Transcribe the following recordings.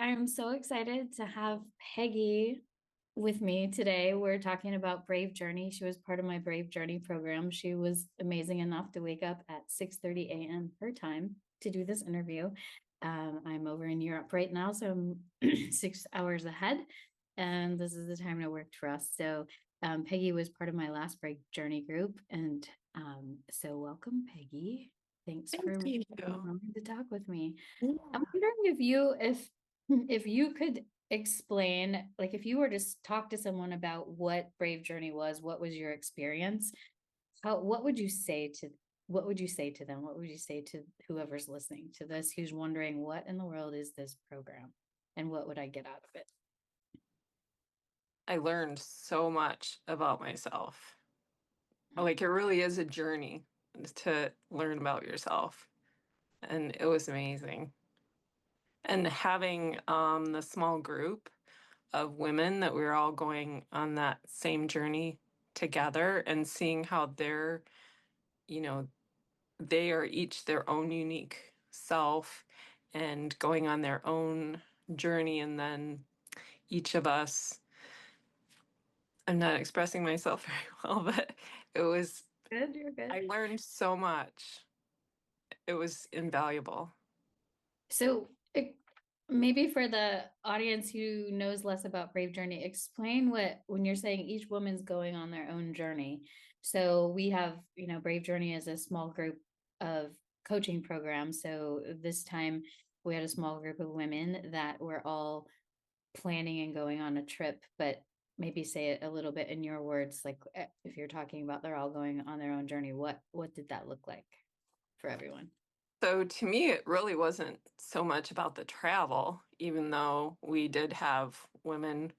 I'm so excited to have Peggy with me today. We're talking about Brave Journey. She was part of my Brave Journey program. She was amazing enough to wake up at 6:30 a.m. her time to do this interview. I'm over in Europe right now, so I'm 6 hours ahead, and this is the time that worked for us. So Peggy was part of my last Brave Journey group, and so welcome, Peggy. Thanks Thank for you. coming to talk with me. Yeah. I'm wondering if you could explain, like if you were to talk to someone about what Brave Journey was, what was your experience? What would you say to what would you say to them? What would you say to whoever's listening to this who's wondering what in the world is this program and what would I get out of it? I learned so much about myself. Like, it really is a journey to learn about yourself. And it was amazing. And having the small group of women that we were all going on that same journey together and seeing how you know, they are each their own unique self and going on their own journey. And then each of us, I'm not expressing myself very well, but it was, Good, you're good. I learned so much. It was invaluable. So maybe for the audience who knows less about Brave Journey, explain what when you're saying each woman's going on their own journey. So we have, Brave Journey is a small group of coaching programs. So this time we had a small group of women that were all planning and going on a trip, but maybe say it a little bit in your words, like if you're talking about they're all going on their own journey, what did that look like for everyone? So to me, it really wasn't so much about the travel, even though we did have women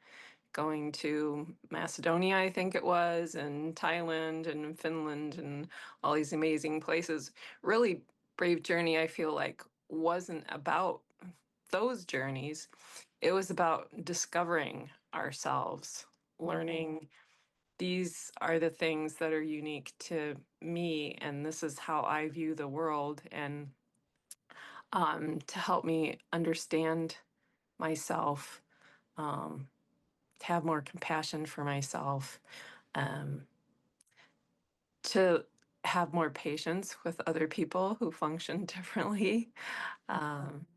going to Macedonia, I think it was, and Thailand and Finland and all these amazing places. Really, Brave Journey, I feel like, wasn't about those journeys. It was about discovering ourselves, learning these are the things that are unique to me, and this is how I view the world, and to help me understand myself, um, to have more compassion for myself, um, to have more patience with other people who function differently. Um,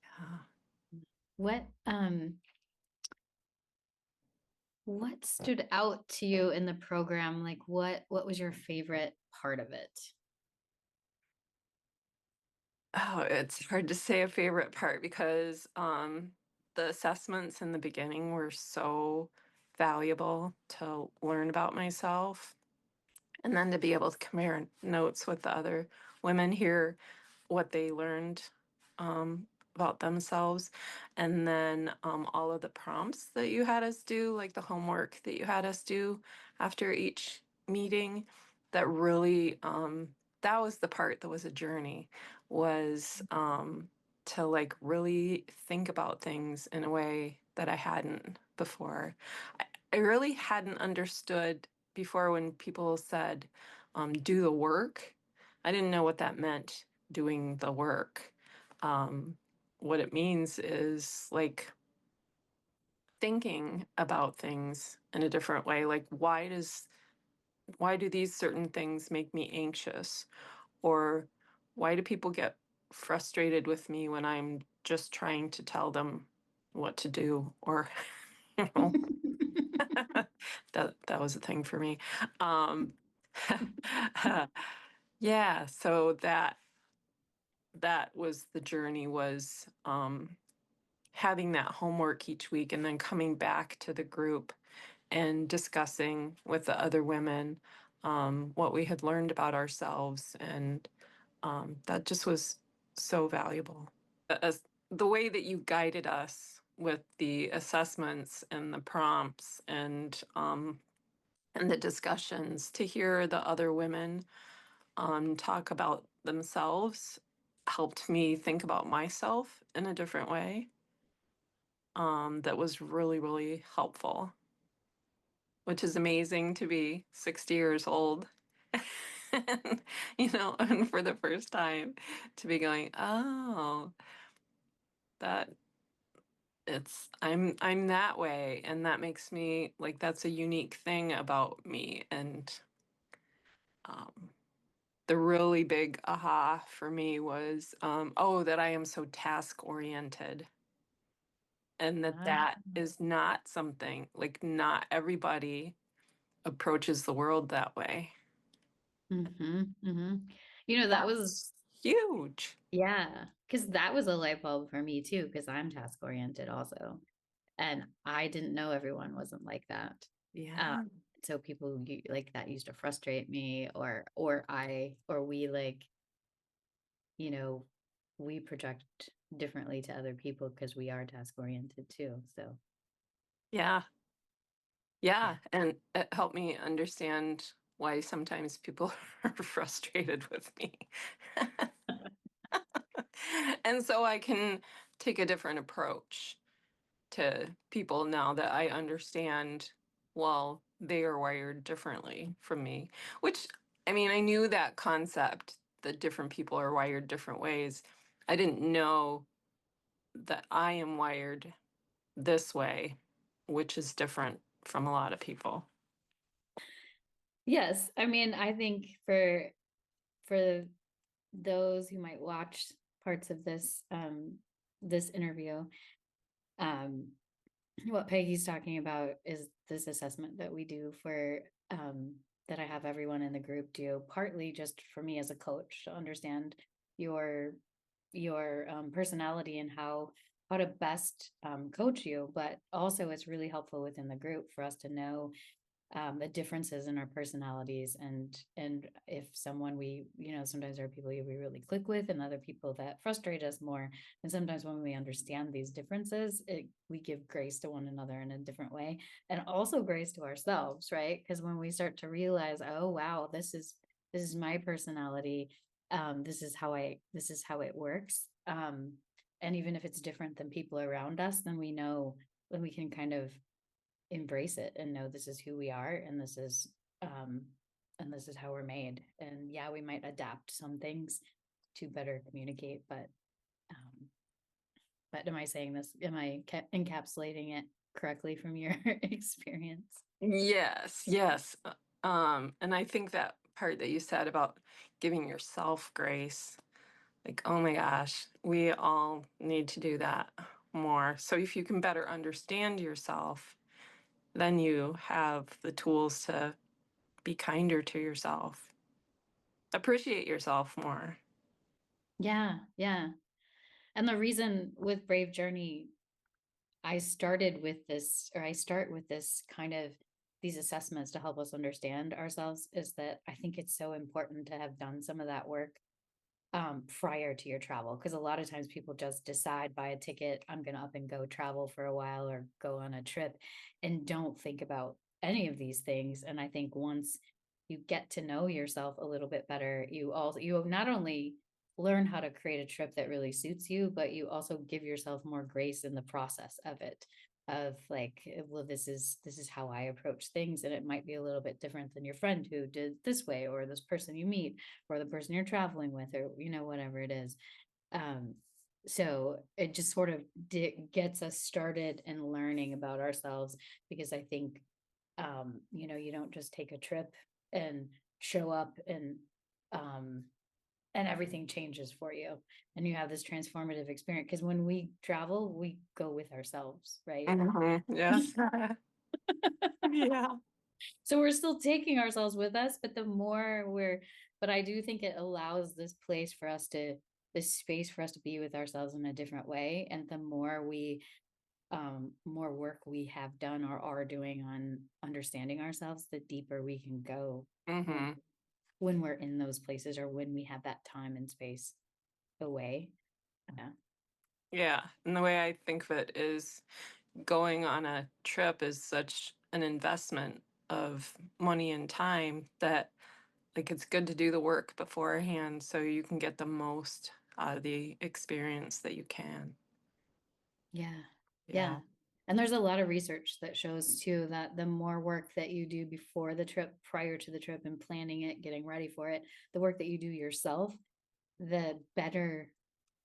yeah. What stood out to you in the program? Like what was your favorite part of it? Oh, it's hard to say a favorite part because the assessments in the beginning were so valuable to learn about myself. And then to be able to compare notes with the other women, hear what they learned about themselves. And then all of the prompts that you had us do, like the homework that you had us do after each meeting, that really, that was the part that was a journey, was to like really think about things in a way that I hadn't before. I really hadn't understood before when people said, do the work. I didn't know what that meant, doing the work. Um, what it means is like thinking about things in a different way. Like, why do these certain things make me anxious? Or why do people get frustrated with me when I'm just trying to tell them what to do? Or, you know, that was a thing for me. Um, yeah, so that was the journey, was having that homework each week and then coming back to the group and discussing with the other women what we had learned about ourselves, and that just was so valuable. As the way that you guided us with the assessments and the prompts and the discussions, to hear the other women talk about themselves helped me think about myself in a different way. That was really, really helpful, which is amazing to be 60 years old. And, and for the first time to be going, oh, that I'm that way, and that makes me like that's a unique thing about me. And um the really big aha for me was oh, that I am so task oriented, and that Ah, that is not something like not everybody approaches the world that way. mm-hmm. You know, that was, That's huge. yeah, because that was a light bulb for me too, because I'm task oriented also. And I didn't know everyone wasn't like that. Uh, Yeah. so people like that used to frustrate me, or we like, you know, we project differently to other people because we are task oriented too. So Yeah. yeah. Yeah, and it helped me understand why sometimes people are frustrated with me. And so I can take a different approach to people now that I understand, well, they are wired differently from me, which I mean, I knew that concept that different people are wired different ways. I didn't know that I am wired this way, which is different from a lot of people. Yes, I mean, I think for those who might watch parts of this interview, um what Peggy's talking about is this assessment that we do for that I have everyone in the group do, partly just for me as a coach to understand your personality and how to best coach you, but also it's really helpful within the group for us to know the differences in our personalities, and if someone we, you know, sometimes there are people we really click with and other people that frustrate us more, and sometimes when we understand these differences, we give grace to one another in a different way, and also grace to ourselves, right? Because when we start to realize, oh wow, this is my personality, this is how it works, and even if it's different than people around us, then we know, then we can kind of embrace it and know this is who we are, um and this is how we're made. And yeah, we might adapt some things to better communicate, um but am I saying this, am I encapsulating it correctly from your experience? Yes, yes. And I think that part that you said about giving yourself grace, like, oh my gosh, we all need to do that more. So if you can better understand yourself, then you have the tools to be kinder to yourself, appreciate yourself more. Yeah, yeah. And the reason with Brave Journey I started with this, or I start with this kind of these assessments to help us understand ourselves, is that I think it's so important to have done some of that work prior to your travel, because a lot of times people just decide, buy a ticket, I'm gonna up and go travel for a while or go on a trip, and don't think about any of these things. And I think once you get to know yourself a little bit better, you not only learn how to create a trip that really suits you, but you also give yourself more grace in the process of it, of like, well, this is how I approach things, and it might be a little bit different than your friend who did this way, or this person you meet, or the person you're traveling with, or you know, whatever it is. um so it just sort of gets us started in learning about ourselves, because I think you know, you don't just take a trip and show up um and everything changes for you, and you have this transformative experience, because when we travel we go with ourselves, right? Yes. Yeah. So we're still taking ourselves with us, but the more we're, but I do think it allows this space for us to be with ourselves in a different way. And the more work we have done or are doing on understanding ourselves, the deeper we can go when Hmm. we're in those places, or when we have that time and space away. Yeah. Yeah. And the way I think of it is going on a trip is such an investment of money and time that like it's good to do the work beforehand so you can get the most out of the experience that you can. Yeah. Yeah. Yeah. And there's a lot of research that shows too that the more work that you do before the trip, prior to the trip, and planning it, getting ready for it, the work that you do yourself, the better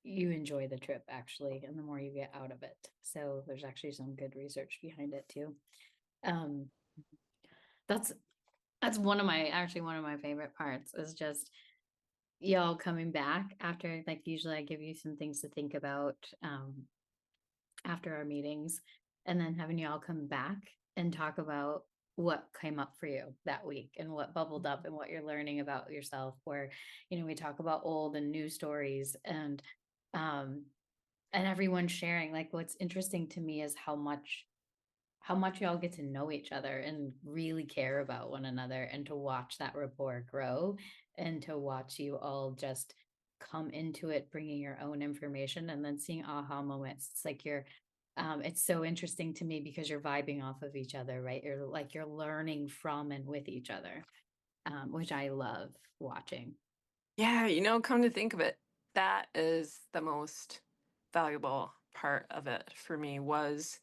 you enjoy the trip actually, and the more you get out of it. So there's actually some good research behind it too. Um, that's that's one of my favorite parts is just y'all coming back after, like, usually I give you some things to think about after our meetings, and then having y'all come back and talk about what came up for you that week and what bubbled up and what you're learning about yourself, where we talk about old and new stories, um and everyone sharing. Like, what's interesting to me is how much y'all get to know each other and really care about one another, and to watch that rapport grow, and to watch you all just come into it bringing your own information and then seeing aha moments. It's like it's so interesting to me because you're vibing off of each other, right? You're learning from and with each other, which I love watching. Yeah, come to think of it, that is the most valuable part of it for me was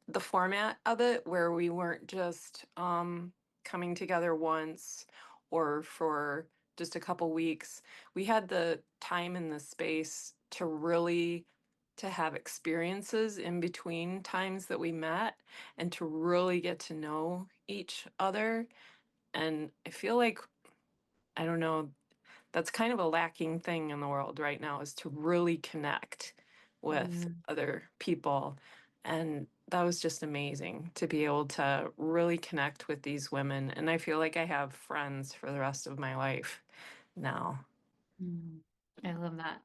the format of it where we weren't just coming together once or for just a couple weeks. We had the time and the space to really to have experiences in between times that we met and to really get to know each other. And I feel like, I don't know, that's kind of a lacking thing in the world right now is to really connect with Yeah. other people. And that was just amazing to be able to really connect with these women. And I feel like I have friends for the rest of my life now. Mm. I love that.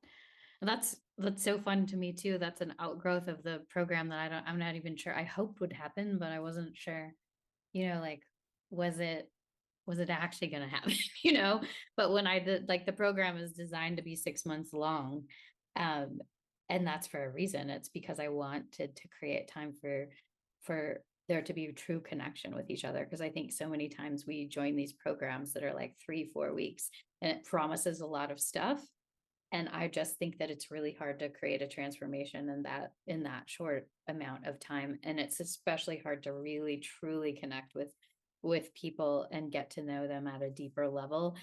And that's so fun to me too. That's an outgrowth of the program that I'm not even sure I hoped would happen, but I wasn't sure, like, was it was it actually going to happen, you know? But when I did, like, the program is designed to be 6 months long. Um, and that's for a reason. It's because I wanted to create time for there to be true connection with each other. Because I think so many times we join these programs that are like 3, 4 weeks, and it promises a lot of stuff, and I just think that it's really hard to create a transformation in that short amount of time. And it's especially hard to really truly connect with people and get to know them at a deeper level,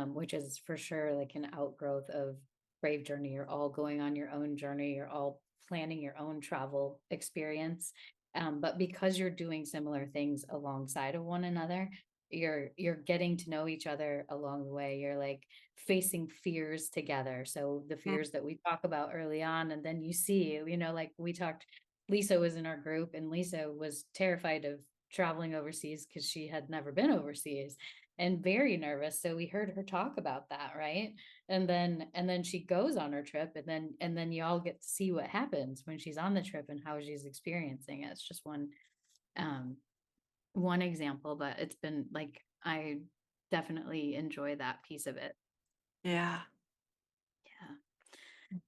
which is for sure like an outgrowth of Brave Journey. You're all going on your own journey. You're all planning your own travel experience. But because you're doing similar things alongside of one another, you're getting to know each other along the way. You're like facing fears together. So the Mm. fears that we talk about early on, and then you see, like we talked, Lisa was in our group, and Lisa was terrified of traveling overseas because she had never been overseas and very nervous. So we heard her talk about that, right? And then she goes on her trip, and then you all get to see what happens when she's on the trip and how she's experiencing it. It's just um one example, but it's been like I definitely enjoy that piece of it. Yeah. Yeah.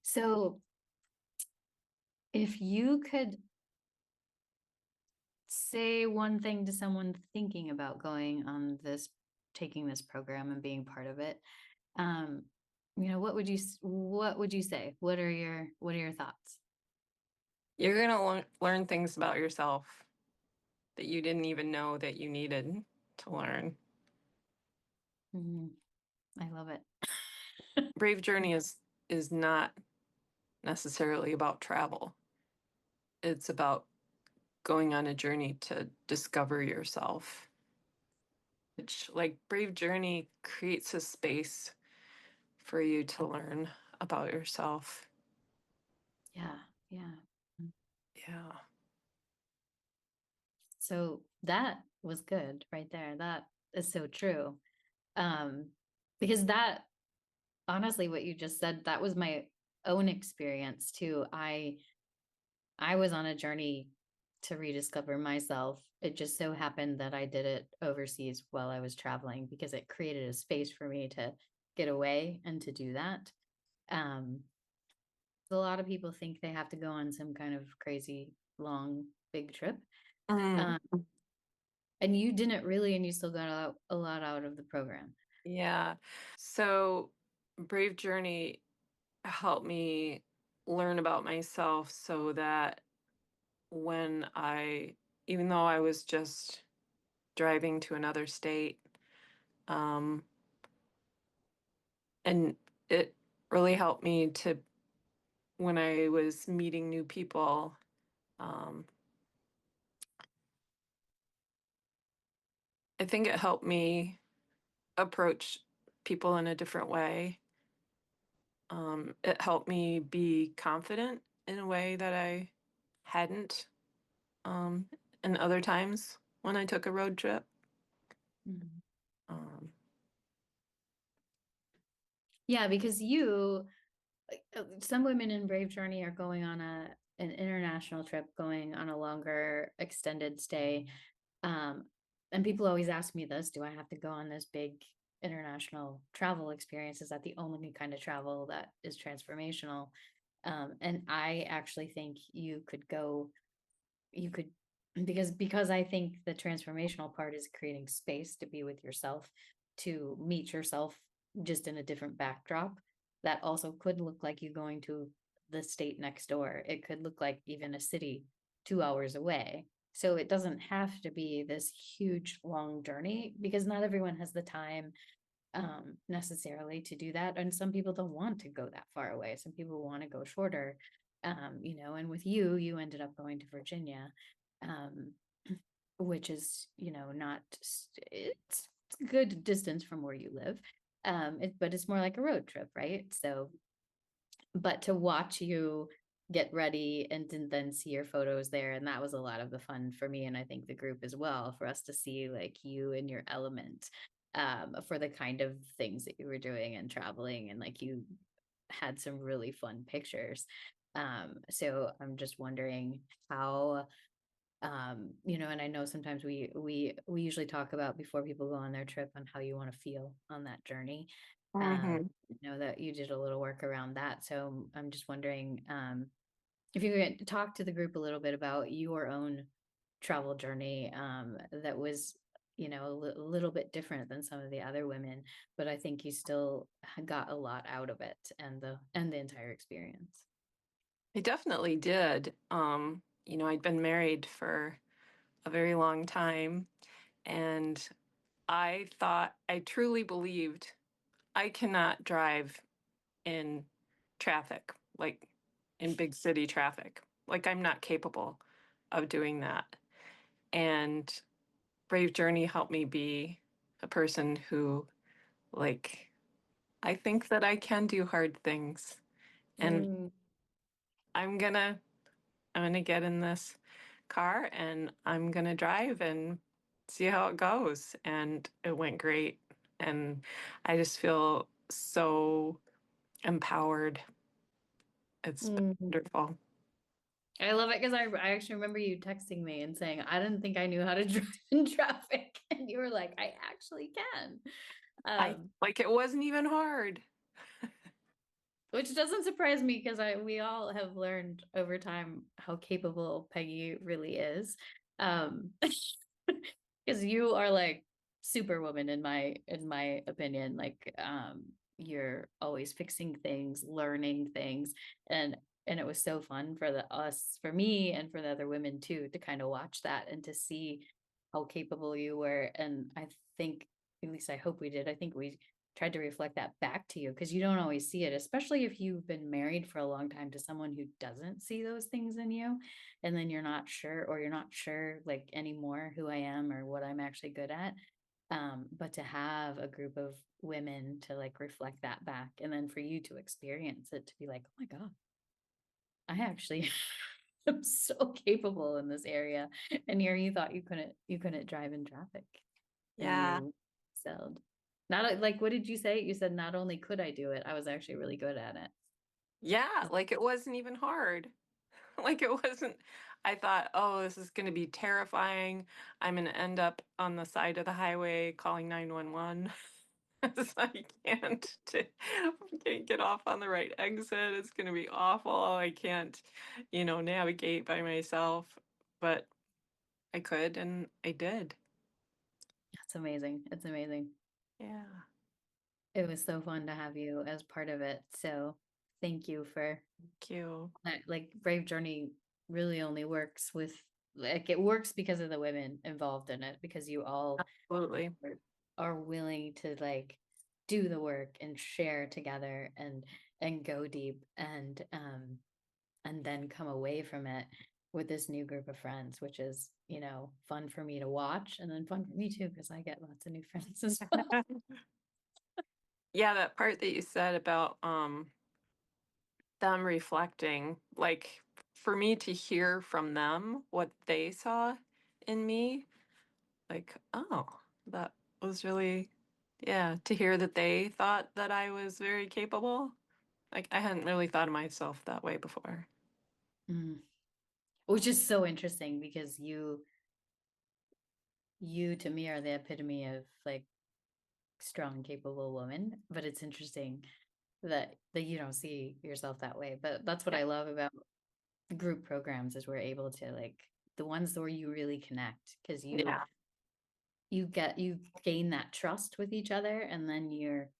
So if you could say one thing to someone thinking about taking this program and being part of it, um, what would you say? What are your thoughts? You're going to learn things about yourself that you didn't even know that you needed to learn. Mhm. I love it. Brave Journey is not necessarily about travel. It's about going on a journey to discover yourself. Which, like, Brave Journey creates a space for you to learn about yourself. Yeah, yeah. Yeah. So that was good right there. That is so true. Um, because that honestly, what you just said, that was my own experience too. I was on a journey to rediscover myself. It just so happened that I did it overseas while I was traveling because it created a space for me to get away and to do that. Um, a lot of people think they have to go on some kind of crazy long big trip. Mm, Um, and you didn't really, and you still got a lot out of the program. yeah. So, Brave Journey helped me learn about myself so that when even though I was just driving to another state, um, and it really helped me to, when I was meeting new people, I think it helped me approach people in a different way. It helped me be confident in a way that I hadn't um, in other times when I took a road trip. Mhm. Um, Yeah, because you some women in Brave Journey are going on an international trip, going on a longer extended stay. Um, and people always ask me this, do I have to go on this big international travel experience? Is that the only kind of travel that is transformational? And I actually think you could because I think the transformational part is creating space to be with yourself, to meet yourself just in a different backdrop. That also could look like you going to the state next door. It could look like even a city 2 hours away. So it doesn't have to be this huge long journey because not everyone has the time necessarily to do that. And some people don't want to go that far away. Some people want to go shorter. And with you, you ended up going to Virginia, um, which is, not it's a good distance from where you live. But it's more like a road trip, right? So, but to watch you get ready and then see your photos there, and that was a lot of the fun for me, and I think the group as well, for us to see like you in your element, for the kind of things that you were doing and traveling, and like you had some really fun pictures. So I'm just wondering how, and I know sometimes we usually talk about before people go on their trip on how you want to feel on that journey. mhm. Know that you did a little work around that. So I'm just wondering, if you could talk to the group a little bit about your own travel journey, that was, a little bit different than some of the other women, but I think you still got a lot out of it, and the entire experience. I definitely did. I'd been married for a very long time, and I truly believed I cannot drive in traffic, like in big city traffic. Like, I'm not capable of doing that. And Brave Journey helped me be a person who, like, I think that I can do hard things. And Mm, I'm gonna I'm gonna get in this car and I'm gonna drive and see how it goes. And it went great. And I just feel so empowered. It's been mm. wonderful. I love it because I actually remember you texting me and saying, I didn't think I knew how to drive in traffic. And you were like, I actually can. I Um, like it wasn't even hard. which doesn't surprise me because we all have learned over time how capable Peggy really is. Um, because you are like superwoman in my opinion. Like, you're always fixing things, learning things, and it was so fun for for me and for the other women too, to kind of watch that and to see how capable you were. And I think, at least I hope we did, I think we tried to reflect that back to you because you don't always see it, especially if you've been married for a long time to someone who doesn't see those things in you. And then you're not sure like anymore who I am or what I'm actually good at. But to have a group of women to like reflect that back, and then for you to experience it, to be like, oh my God, I actually am so capable in this area. And here you thought you couldn't drive in traffic, and Yeah. you excelled. Not like, what did you say? You said not only could I do it, I was actually really good at it. Yeah, like it wasn't even hard. Like it wasn't I thought, "Oh, this is gonna be terrifying. I'm gonna end up on the side of the highway calling 911 'cause I can't get off on the right exit. It's gonna be awful. I can't, navigate by myself." But I could and I did. It's amazing. It's amazing. Yeah. It was so fun to have you as part of it. So thank you for Thank you. that. Like, Brave Journey really only works with, like, it works because of the women involved in it, because you all Absolutely. are willing to like do the work and share together and go deep, and then come away from it with this new group of friends, which is, fun for me to watch and then fun for me too, because I get lots of new friends as well. Yeah, that part that you said about them reflecting, like for me to hear from them what they saw in me, like, oh, that was really, yeah, to hear that they thought that I was very capable. Like I hadn't really thought of myself that way before. Mm. Which is so interesting because you to me are the epitome of like strong, capable woman. But it's interesting that you don't see yourself that way. But that's what Yeah. I love about group programs is we're able to like the ones where you really connect because Yeah. you gain that trust with each other and then you're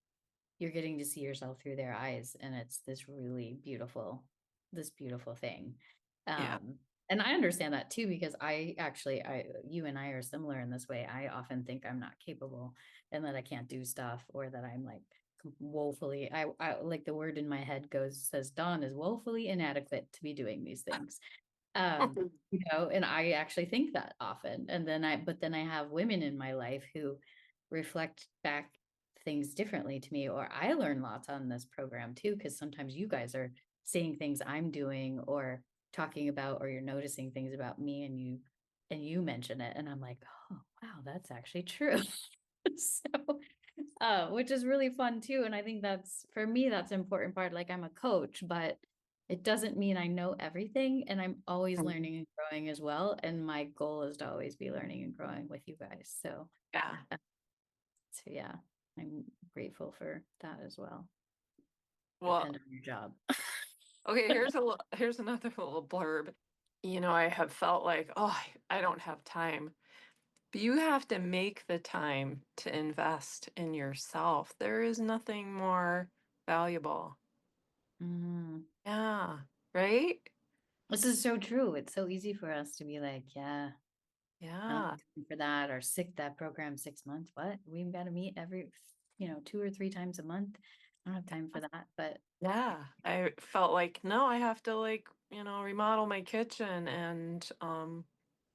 getting to see yourself through their eyes and it's this beautiful thing. Yeah. um and I understand that too because I you and I are similar in this way. I often think I'm not capable and that I can't do stuff or that I'm like woefully I like the word in my head says Dawn is woefully inadequate to be doing these things. um and I actually think that often and then I have women in my life who reflect back things differently to me, or I learn lots on this program too because sometimes you guys are seeing things I'm doing or talking about, or you're noticing things about me and you mention it and I'm like, oh wow, that's actually true. So which is really fun too. And I think that's for me, that's an important part. Like I'm a coach, but it doesn't mean I know everything. And I'm always Mhm. learning and growing as well. And my goal is to always be learning and growing with you guys. Yeah. Uh, so yeah, I'm grateful for that as well. Well, Depend on your job. okay, here's another little blurb. You know, I have felt like, oh, I don't have time. But you have to make the time to invest in yourself. There is nothing more valuable. Mm, Yeah, right? this is so true. It's so easy for us to be like, yeah, I don't Yeah. have time for that, or sick that program 6 months. What? We've got to meet every, 2 or 3 times a month. I don't have time for that. But Yeah. I felt like, no, I have to like, remodel my kitchen and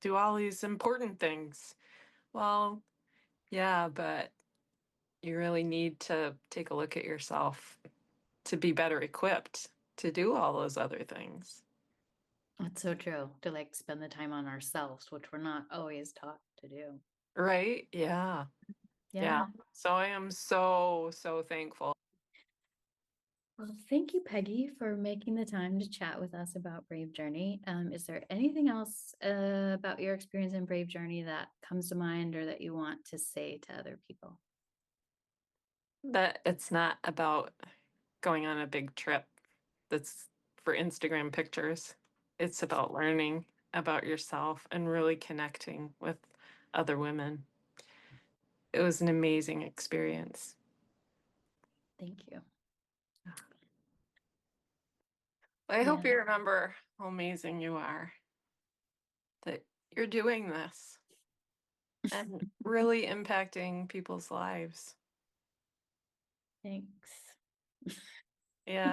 do all these important things. Well, yeah, but you really need to take a look at yourself to be better equipped to do all those other things. it's so true to like spend the time on ourselves, which we're not always taught to do. Right? Yeah. Yeah. Yeah. So I am so, so thankful. Well, thank you, Peggy, for making the time to chat with us about Brave Journey. Is there anything else about your experience in Brave Journey that comes to mind or that you want to say to other people? That it's not about going on a big trip that's for Instagram pictures. It's about learning about yourself and really connecting with other women. It was an amazing experience. Thank you. I hope Yeah. you remember how amazing you are, that you're doing this and really impacting people's lives. Thanks. Yeah.